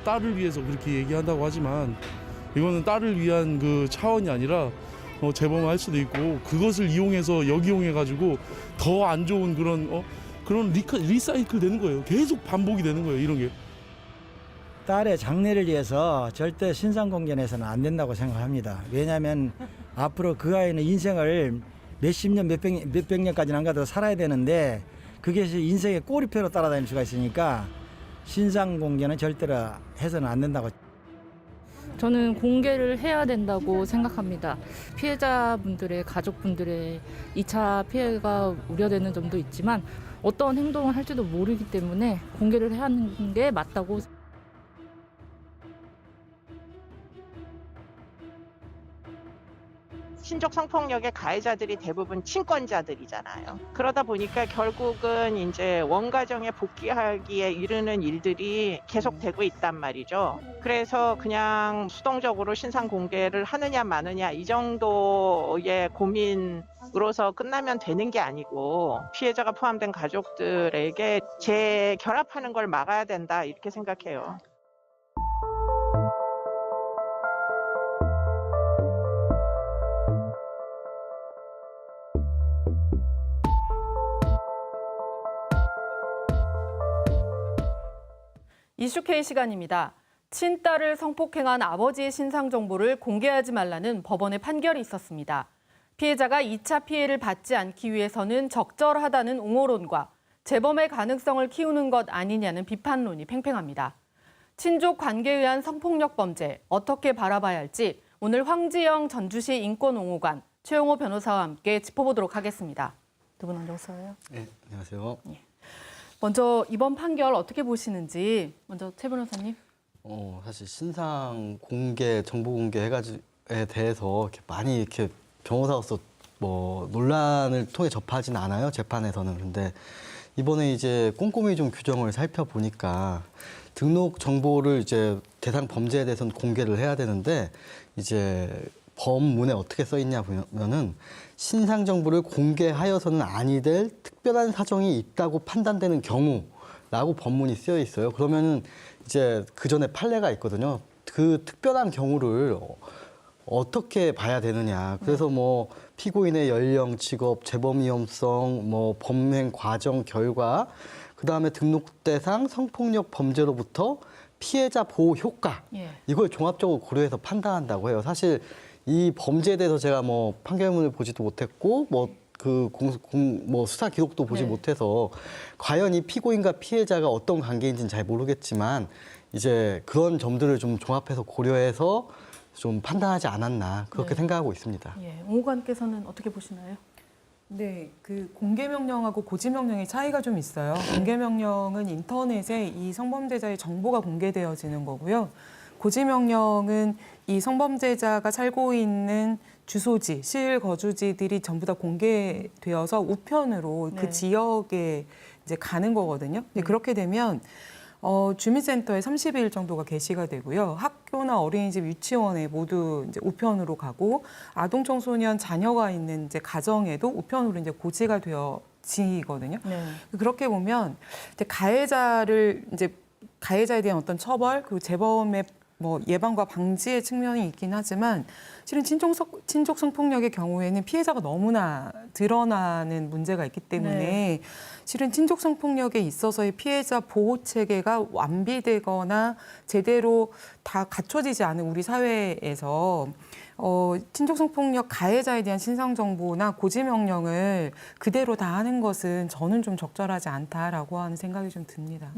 딸을 위해서 그렇게 얘기한다고 하지만 이거는 딸을 위한 그 차원이 아니라 재범할 수도 있고 그것을 이용해서 역이용해가지고 더 안 좋은 그런 리사이클 되는 거예요. 계속 반복이 되는 거예요. 이런 게. 딸의 장래를 위해서 절대 신상공개해서는 안 된다고 생각합니다. 왜냐하면 앞으로 그 아이는 인생을 몇십 년, 몇백 년까지는 안 가도 살아야 되는데 그게 인생의 꼬리표로 따라다닐 수가 있으니까 신상공개는 절대로 해서는 안 된다고. 저는 공개를 해야 된다고 생각합니다. 피해자분들의 가족분들의 2차 피해가 우려되는 점도 있지만 어떤 행동을 할지도 모르기 때문에 공개를 해야 하는 게 맞다고. 신족 성폭력의 가해자들이 대부분 친권자들이잖아요. 그러다 보니까 결국은 이제 원가정에 복귀하기에 이르는 일들이 계속되고 있단 말이죠. 그래서 그냥 수동적으로 신상 공개를 하느냐 마느냐 이 정도의 고민으로서 끝나면 되는 게 아니고 피해자가 포함된 가족들에게 재결합하는 걸 막아야 된다 이렇게 생각해요. 이슈K 시간입니다. 친딸을 성폭행한 아버지의 신상 정보를 공개하지 말라는 법원의 판결이 있었습니다. 피해자가 2차 피해를 받지 않기 위해서는 적절하다는 옹호론과 재범의 가능성을 키우는 것 아니냐는 비판론이 팽팽합니다. 친족 관계에 의한 성폭력 범죄 어떻게 바라봐야 할지 오늘 황지영 전주시 인권옹호관 최용호 변호사와 함께 짚어보도록 하겠습니다. 두 분 어서 오세요. 네, 안녕하세요. 먼저 이번 판결 어떻게 보시는지 먼저 최 변호사님. 사실 신상 공개, 정보 공개에 대해서 이렇게 많이 이렇게 변호사로서 논란을 통해 접하진 않아요, 재판에서는. 근데 이번에 이제 꼼꼼히 좀 규정을 살펴보니까 등록 정보를 이제 대상 범죄에 대해서는 공개를 해야 되는데 이제 법문에 어떻게 써 있냐 보면은 신상 정보를 공개하여서는 아니 될 특별한 사정이 있다고 판단되는 경우라고 법문이 쓰여 있어요. 그러면은 이제 그 전에 판례가 있거든요. 그 특별한 경우를 어떻게 봐야 되느냐. 그래서 피고인의 연령, 직업, 재범 위험성, 범행 과정, 결과, 그다음에 등록 대상 성폭력 범죄로부터 피해자 보호 효과 이걸 종합적으로 고려해서 판단한다고 해요. 사실 이 범죄에 대해서 제가 판결문을 보지도 못했고 수사 기록도 보지 못해서 과연 이 피고인과 피해자가 어떤 관계인지는 잘 모르겠지만 이제 그런 점들을 좀 종합해서 고려해서 좀 판단하지 않았나 그렇게 생각하고 있습니다. 옹호관께서는 어떻게 보시나요? 네, 그 공개 명령하고 고지 명령의 차이가 좀 있어요. 공개 명령은 인터넷에 이 성범죄자의 정보가 공개되어지는 거고요. 고지 명령은 이 성범죄자가 살고 있는 주소지, 실 거주지들이 전부 다 공개되어서 우편으로 그 지역에 이제 가는 거거든요. 그렇게 되면 주민센터에 30일 정도가 게시가 되고요. 학교나 어린이집, 유치원에 모두 이제 우편으로 가고 아동 청소년 자녀가 있는 이제 가정에도 우편으로 이제 고지가 되어지거든요. 그렇게 보면 이제 가해자에 대한 어떤 처벌 그리고 재범의 예방과 방지의 측면이 있긴 하지만 실은 친족 성폭력의 경우에는 피해자가 너무나 드러나는 문제가 있기 때문에 실은 친족 성폭력에 있어서의 피해자 보호 체계가 완비되거나 제대로 다 갖춰지지 않은 우리 사회에서 친족 성폭력 가해자에 대한 신상 정보나 고지 명령을 그대로 다 하는 것은 저는 좀 적절하지 않다라고 하는 생각이 좀 듭니다.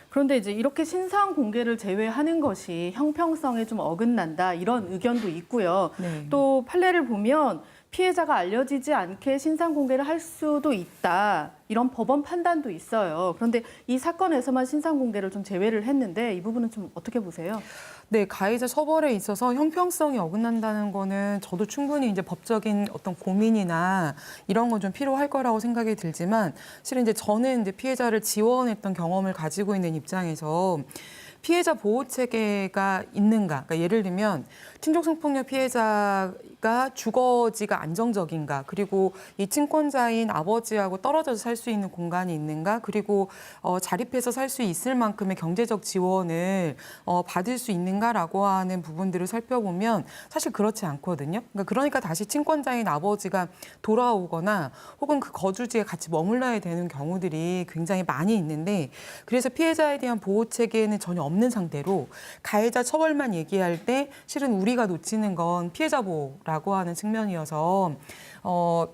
그런데 이제 이렇게 신상 공개를 제외하는 것이 형평성에 좀 어긋난다 이런 의견도 있고요. 또 판례를 보면 피해자가 알려지지 않게 신상 공개를 할 수도 있다 이런 법원 판단도 있어요. 그런데 이 사건에서만 신상 공개를 좀 제외를 했는데 이 부분은 좀 어떻게 보세요? 네, 가해자 처벌에 있어서 형평성이 어긋난다는 거는 저도 충분히 이제 법적인 어떤 고민이나 이런 건 좀 필요할 거라고 생각이 들지만 실은 이제 저는 이제 피해자를 지원했던 경험을 가지고 있는 입장에서 피해자 보호 체계가 있는가? 그러니까 예를 들면 친족 성폭력 피해자가 주거지가 안정적인가? 그리고 이 친권자인 아버지하고 떨어져서 살 수 있는 공간이 있는가? 그리고 자립해서 살 수 있을 만큼의 경제적 지원을 받을 수 있는가라고 하는 부분들을 살펴보면 사실 그렇지 않거든요. 그러니까 다시 친권자인 아버지가 돌아오거나 혹은 그 거주지에 같이 머물러야 되는 경우들이 굉장히 많이 있는데, 그래서 피해자에 대한 보호 체계는 전혀 없는 상태로 가해자 처벌만 얘기할 때 실은 우리가 놓치는 건 피해자 보호라고 하는 측면이어서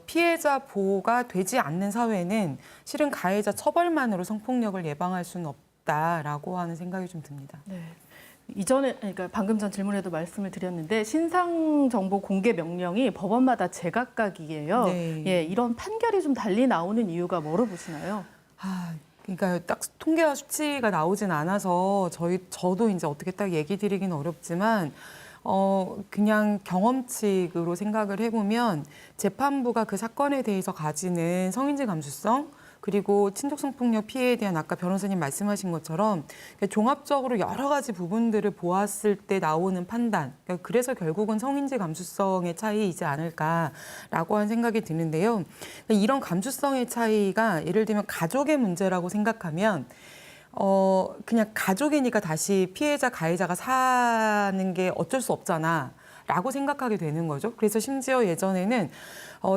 피해자 보호가 되지 않는 사회는 실은 가해자 처벌만으로 성폭력을 예방할 수는 없다라고 하는 생각이 좀 듭니다. 네. 이전에, 그러니까 방금 전 질문에도 말씀을 드렸는데 신상 정보 공개 명령이 법원마다 제각각이에요. 네. 예, 이런 판결이 좀 달리 나오는 이유가 뭐로 보시나요? 그러니까 딱 통계와 수치가 나오진 않아서 저도 이제 어떻게 딱 얘기 드리기는 어렵지만 그냥 경험칙으로 생각을 해보면 재판부가 그 사건에 대해서 가지는 성인지 감수성, 그리고 친족 성폭력 피해에 대한 아까 변호사님 말씀하신 것처럼 종합적으로 여러 가지 부분들을 보았을 때 나오는 판단, 그래서 결국은 성인지 감수성의 차이이지 않을까라고 하는 생각이 드는데요. 이런 감수성의 차이가 예를 들면 가족의 문제라고 생각하면 그냥 가족이니까 다시 피해자, 가해자가 사는 게 어쩔 수 없잖아 라고 생각하게 되는 거죠. 그래서 심지어 예전에는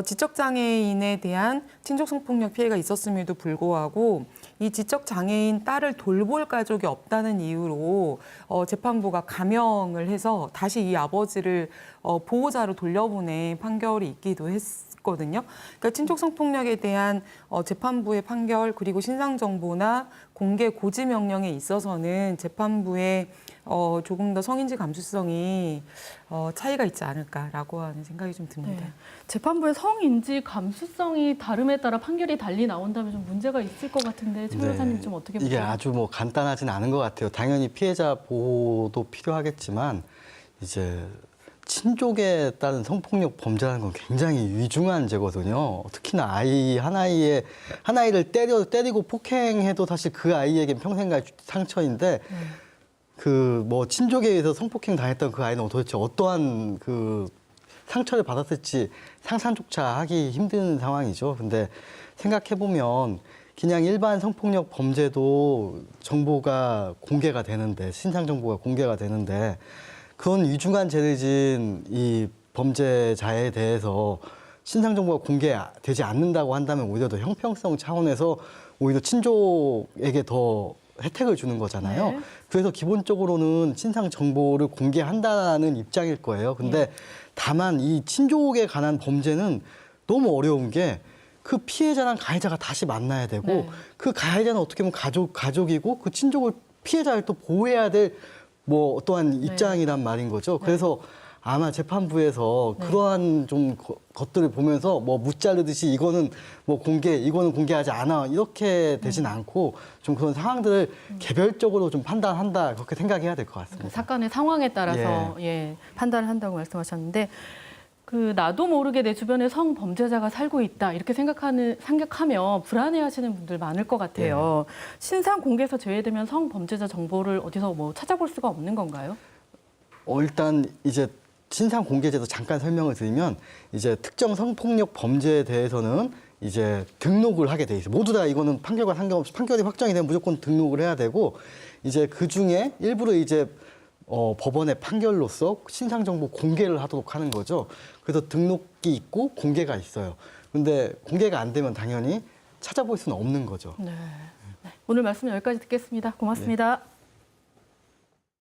지적장애인에 대한 친족성폭력 피해가 있었음에도 불구하고 이 지적장애인 딸을 돌볼 가족이 없다는 이유로 재판부가 감형을 해서 다시 이 아버지를 보호자로 돌려보낸 판결이 있기도 했거든요. 그러니까 친족성폭력에 대한 재판부의 판결, 그리고 신상정보나 공개 고지 명령에 있어서는 재판부의 조금 더 성인지 감수성이 차이가 있지 않을까라고 하는 생각이 좀 듭니다. 네. 재판부의 성인지 감수성이 다름에 따라 판결이 달리 나온다면 좀 문제가 있을 것 같은데 최 변호사님 좀 어떻게 보세요? 이게 아주 뭐 간단하진 않은 것 같아요. 당연히 피해자 보호도 필요하겠지만 이제 친족에 따른 성폭력 범죄라는 건 굉장히 위중한 죄거든요. 특히나 아이 하나이를 때리고 폭행해도 사실 그 아이에겐 평생 갈 상처인데 그 뭐 친족에 의해서 성폭행 당했던 그 아이는 도대체 어떠한 그 상처를 받았을지 상상조차 하기 힘든 상황이죠. 근데 생각해 보면 그냥 일반 성폭력 범죄도 정보가 공개가 되는데, 신상 정보가 공개가 되는데, 그런 위중한 죄를 지은 이 범죄자에 대해서 신상 정보가 공개되지 않는다고 한다면 오히려 더 형평성 차원에서 오히려 친족에게 더 혜택을 주는 거잖아요. 네. 그래서 기본적으로는 신상 정보를 공개한다는 입장일 거예요. 근데 다만 이 친족에 관한 범죄는 너무 어려운 게 그 피해자랑 가해자가 다시 만나야 되고 네. 그 가해자는 어떻게 보면 가족이고 그 친족을 피해자를 또 보호해야 될 뭐 어떠한 입장이란 말인 거죠. 그래서 아마 재판부에서 그러한 좀 것들을 보면서 뭐 무자르듯이 이거는 뭐 이거는 공개하지 않아 이렇게 되진 않고 좀 그런 상황들을 개별적으로 좀 판단한다 그렇게 생각해야 될 것 같습니다. 사건의 상황에 따라서 판단을 한다고 말씀하셨는데 나도 모르게 내 주변에 성범죄자가 살고 있다 이렇게 생각하면 불안해하시는 분들 많을 것 같아요. 신상 공개에서 제외되면 성범죄자 정보를 어디서 뭐 찾아볼 수가 없는 건가요? 일단 이제 신상 공개제도 잠깐 설명을 드리면 이제 특정 성폭력 범죄에 대해서는 이제 등록을 하게 돼 있어요. 모두 다 이거는 판결과 상관없이 판결이 확정이 되면 무조건 등록을 해야 되고 이제 그 중에 일부러 이제 법원의 판결로서 신상 정보 공개를 하도록 하는 거죠. 그래서 등록이 있고 공개가 있어요. 근데 공개가 안 되면 당연히 찾아볼 수는 없는 거죠. 네. 오늘 말씀 여기까지 듣겠습니다. 고맙습니다.